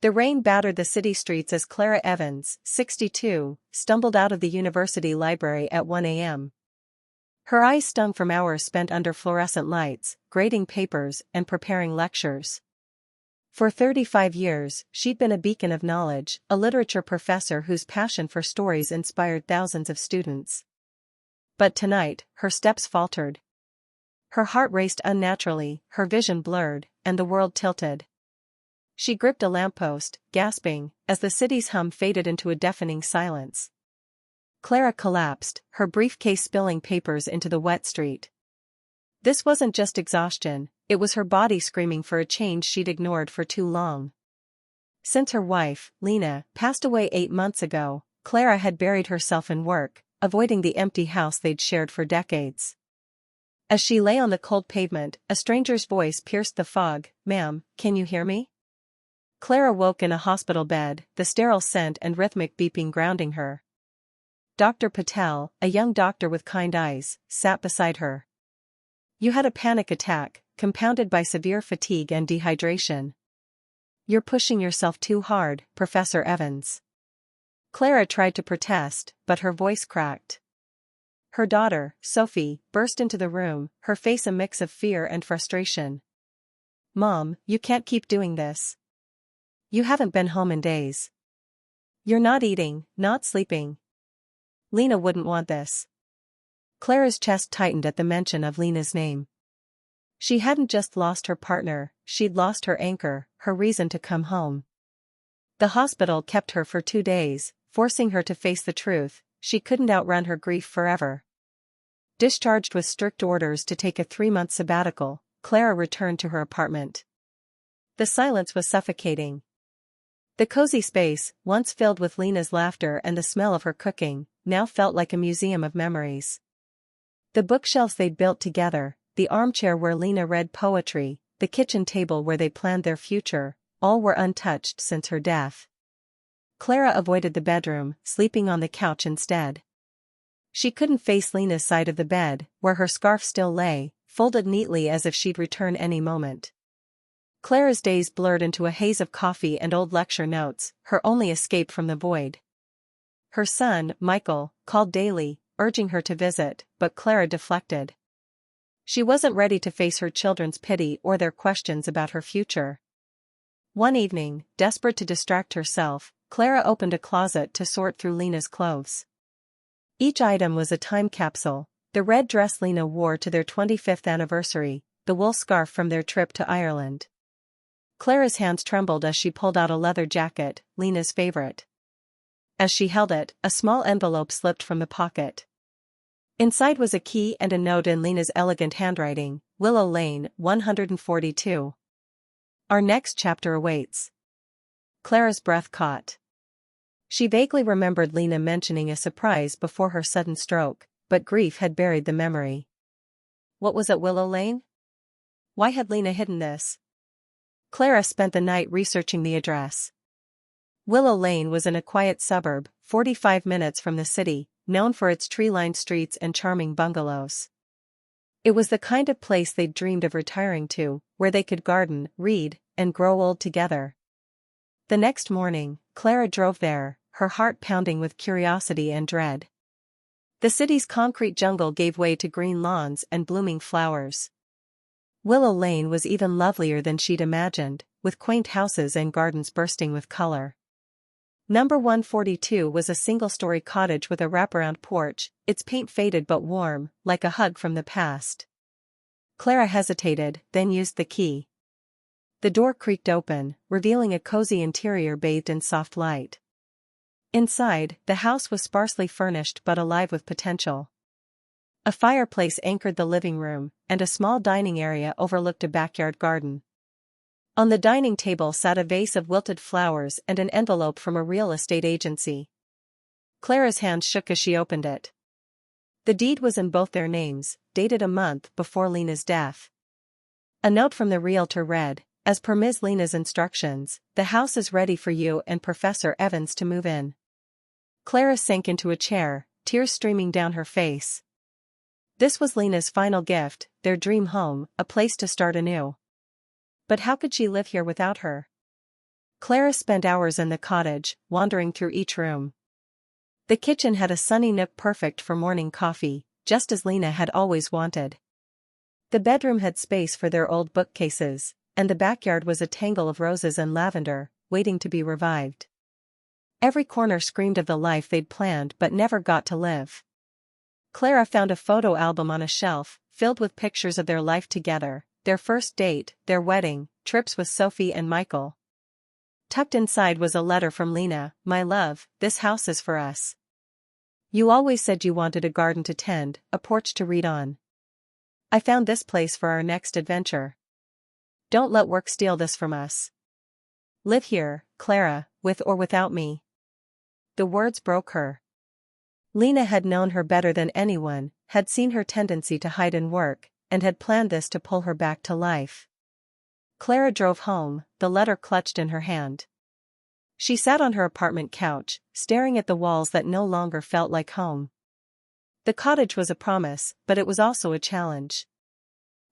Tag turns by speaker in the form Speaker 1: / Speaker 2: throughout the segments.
Speaker 1: The rain battered the city streets as Clara Evans, 62, stumbled out of the university library at 1 a.m. Her eyes stung from hours spent under fluorescent lights, grading papers and preparing lectures. For 35 years, she'd been a beacon of knowledge, a literature professor whose passion for stories inspired thousands of students. But tonight, her steps faltered. Her heart raced unnaturally, her vision blurred, and the world tilted. She gripped a lamppost, gasping, as the city's hum faded into a deafening silence. Clara collapsed, her briefcase spilling papers into the wet street. This wasn't just exhaustion, it was her body screaming for a change she'd ignored for too long. Since her wife, Lena, passed away 8 months ago, Clara had buried herself in work, avoiding the empty house they'd shared for decades. As she lay on the cold pavement, a stranger's voice pierced the fog. "Ma'am, can you hear me?" Clara woke in a hospital bed, the sterile scent and rhythmic beeping grounding her. Dr. Patel, a young doctor with kind eyes, sat beside her. "You had a panic attack, compounded by severe fatigue and dehydration. You're pushing yourself too hard, Professor Evans." Clara tried to protest, but her voice cracked. Her daughter, Sophie, burst into the room, her face a mix of fear and frustration. "Mom, you can't keep doing this. You haven't been home in days. You're not eating, not sleeping. Lena wouldn't want this." Clara's chest tightened at the mention of Lena's name. She hadn't just lost her partner, she'd lost her anchor, her reason to come home. The hospital kept her for 2 days, forcing her to face the truth: she couldn't outrun her grief forever. Discharged with strict orders to take a 3-month sabbatical, Clara returned to her apartment. The silence was suffocating. The cozy space, once filled with Lena's laughter and the smell of her cooking, now felt like a museum of memories. The bookshelves they'd built together, the armchair where Lena read poetry, the kitchen table where they planned their future, all were untouched since her death. Clara avoided the bedroom, sleeping on the couch instead. She couldn't face Lena's side of the bed, where her scarf still lay, folded neatly as if she'd return any moment. Clara's days blurred into a haze of coffee and old lecture notes, her only escape from the void. Her son, Michael, called daily, urging her to visit, but Clara deflected. She wasn't ready to face her children's pity or their questions about her future. One evening, desperate to distract herself, Clara opened a closet to sort through Lena's clothes. Each item was a time capsule: the red dress Lena wore to their 25th anniversary, the wool scarf from their trip to Ireland. Clara's hands trembled as she pulled out a leather jacket, Lena's favorite. As she held it, a small envelope slipped from the pocket. Inside was a key and a note in Lena's elegant handwriting: "Willow Lane, 142. Our next chapter awaits." Clara's breath caught. She vaguely remembered Lena mentioning a surprise before her sudden stroke, but grief had buried the memory. What was at Willow Lane? Why had Lena hidden this? Clara spent the night researching the address. Willow Lane was in a quiet suburb, 45 minutes from the city, known for its tree-lined streets and charming bungalows. It was the kind of place they'd dreamed of retiring to, where they could garden, read, and grow old together. The next morning, Clara drove there, her heart pounding with curiosity and dread. The city's concrete jungle gave way to green lawns and blooming flowers. Willow Lane was even lovelier than she'd imagined, with quaint houses and gardens bursting with color. Number 142 was a single-story cottage with a wraparound porch, its paint faded but warm, like a hug from the past. Clara hesitated, then used the key. The door creaked open, revealing a cozy interior bathed in soft light. Inside, the house was sparsely furnished but alive with potential. A fireplace anchored the living room, and a small dining area overlooked a backyard garden. On the dining table sat a vase of wilted flowers and an envelope from a real estate agency. Clara's hand shook as she opened it. The deed was in both their names, dated a month before Lena's death. A note from the realtor read: "As per Ms. Lena's instructions, the house is ready for you and Professor Evans to move in." Clara sank into a chair, tears streaming down her face. This was Lena's final gift, their dream home, a place to start anew. But how could she live here without her? Clara spent hours in the cottage, wandering through each room. The kitchen had a sunny nook perfect for morning coffee, just as Lena had always wanted. The bedroom had space for their old bookcases, and the backyard was a tangle of roses and lavender, waiting to be revived. Every corner screamed of the life they'd planned but never got to live. Clara found a photo album on a shelf, filled with pictures of their life together, their first date, their wedding, trips with Sophie and Michael. Tucked inside was a letter from Lena. "My love, this house is for us. You always said you wanted a garden to tend, a porch to read on. I found this place for our next adventure. Don't let work steal this from us. Live here, Clara, with or without me." The words broke her. Lena had known her better than anyone, had seen her tendency to hide and work, and had planned this to pull her back to life. Clara drove home, the letter clutched in her hand. She sat on her apartment couch, staring at the walls that no longer felt like home. The cottage was a promise, but it was also a challenge.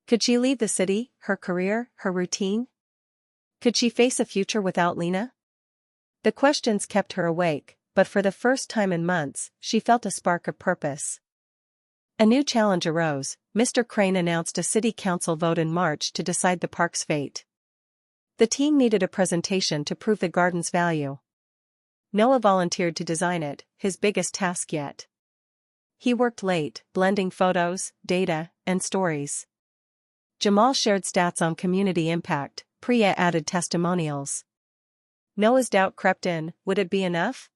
Speaker 1: Could she leave the city, her career, her routine? Could she face a future without Lena? The questions kept her awake, but for the first time in months, she felt a spark of purpose. A new challenge arose. Mr. Crane announced a city council vote in March to decide the park's fate. The team needed a presentation to prove the garden's value. Noah volunteered to design it, his biggest task yet. He worked late, blending photos, data, and stories. Jamal shared stats on community impact, Priya added testimonials. Noah's doubt crept in, would it be enough?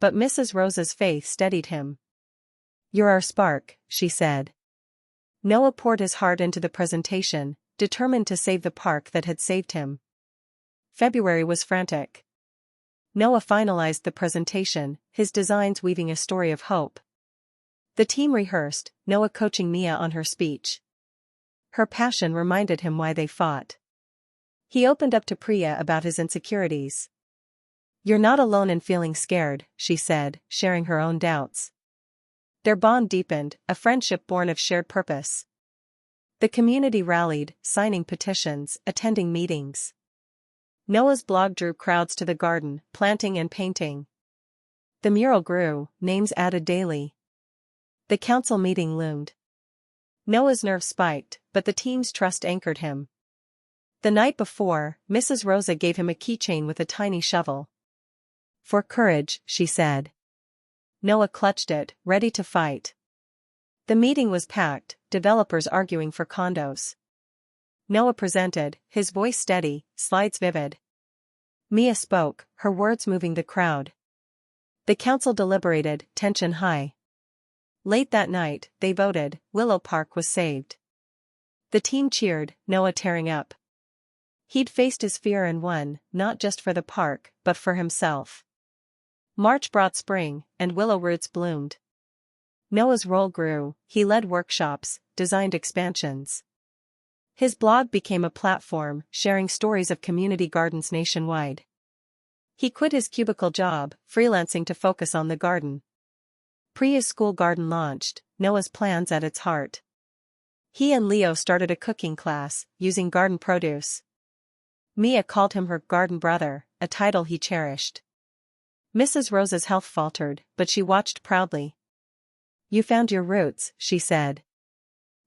Speaker 1: But Mrs. Rose's faith steadied him. "You're our spark," she said. Noah poured his heart into the presentation, determined to save the park that had saved him. February was frantic. Noah finalized the presentation, his designs weaving a story of hope. The team rehearsed, Noah coaching Mia on her speech. Her passion reminded him why they fought. He opened up to Priya about his insecurities. "You're not alone in feeling scared," she said, sharing her own doubts. Their bond deepened, a friendship born of shared purpose. The community rallied, signing petitions, attending meetings. Noah's blog drew crowds to the garden, planting and painting. The mural grew, names added daily. The council meeting loomed. Noah's nerves spiked, but the team's trust anchored him. The night before, Mrs. Rosa gave him a keychain with a tiny shovel. "For courage," she said. Noah clutched it, ready to fight. The meeting was packed, developers arguing for condos. Noah presented, his voice steady, slides vivid. Mia spoke, her words moving the crowd. The council deliberated, tension high. Late that night, they voted, Willow Park was saved. The team cheered, Noah tearing up. He'd faced his fear and won, not just for the park, but for himself. March brought spring, and willow roots bloomed. Noah's role grew, he led workshops, designed expansions. His blog became a platform, sharing stories of community gardens nationwide. He quit his cubicle job, freelancing to focus on the garden. Priya's school garden launched, Noah's plans at its heart. He and Leo started a cooking class, using garden produce. Mia called him her garden brother, a title he cherished. Mrs. Rose's health faltered, but she watched proudly. "You found your roots," she said.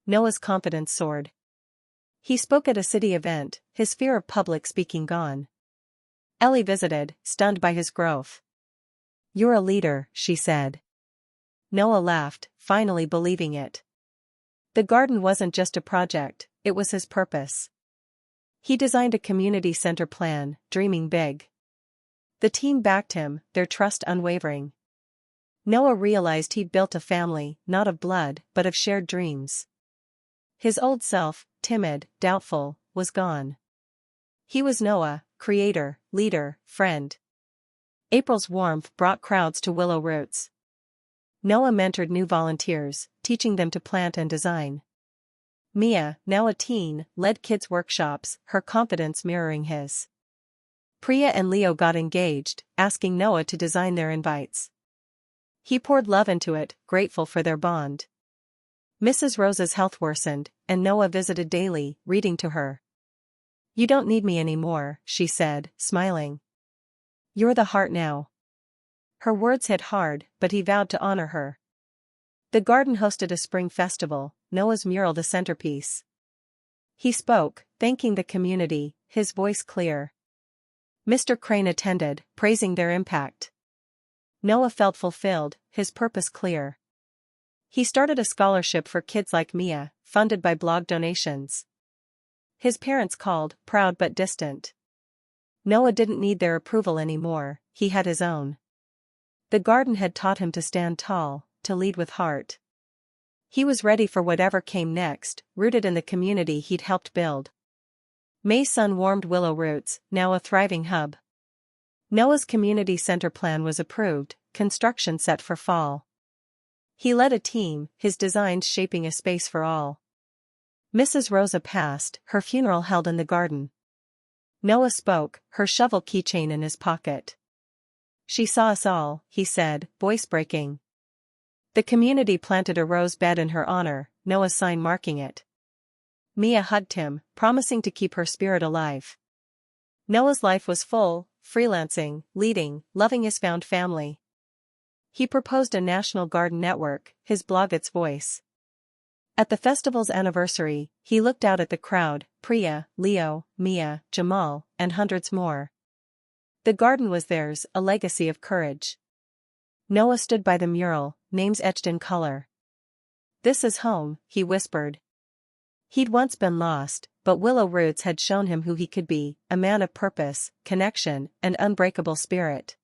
Speaker 1: Noah's confidence soared. He spoke at a city event, his fear of public speaking gone. Ellie visited, stunned by his growth. "You're a leader," she said. Noah laughed, finally believing it. The garden wasn't just a project, it was his purpose. He designed a community center plan, dreaming big. The team backed him, their trust unwavering. Noah realized he'd built a family, not of blood, but of shared dreams. His old self, timid, doubtful, was gone. He was Noah, creator, leader, friend. April's warmth brought crowds to Willow Roots. Noah mentored new volunteers, teaching them to plant and design. Mia, now a teen, led kids' workshops, her confidence mirroring his. Priya and Leo got engaged, asking Noah to design their invites. He poured love into it, grateful for their bond. Mrs. Rose's health worsened, and Noah visited daily, reading to her. You don't need me anymore, she said, smiling. You're the heart now. Her words hit hard, but he vowed to honor her. The garden hosted a spring festival, Noah's mural the centerpiece. He spoke, thanking the community, his voice clear. Mr. Crane attended, praising their impact. Noah felt fulfilled, his purpose clear. He started a scholarship for kids like Mia, funded by blog donations. His parents called, proud but distant. Noah didn't need their approval anymore, he had his own. The garden had taught him to stand tall, to lead with heart. He was ready for whatever came next, rooted in the community he'd helped build. May's sun warmed willow roots, now a thriving hub. Noah's community center plan was approved, construction set for fall. He led a team, his designs shaping a space for all. Mrs. Rosa passed, her funeral held in the garden. Noah spoke, her shovel keychain in his pocket. She saw us all, he said, voice breaking. The community planted a rose bed in her honor, Noah's sign marking it. Mia hugged him, promising to keep her spirit alive. Noah's life was full, freelancing, leading, loving his found family. He proposed a national garden network, his blog its voice. At the festival's anniversary, he looked out at the crowd, Priya, Leo, Mia, Jamal, and hundreds more. The garden was theirs, a legacy of courage. Noah stood by the mural, names etched in color. This is home, he whispered. He'd once been lost, but willow roots had shown him who he could be, a man of purpose, connection, and unbreakable spirit.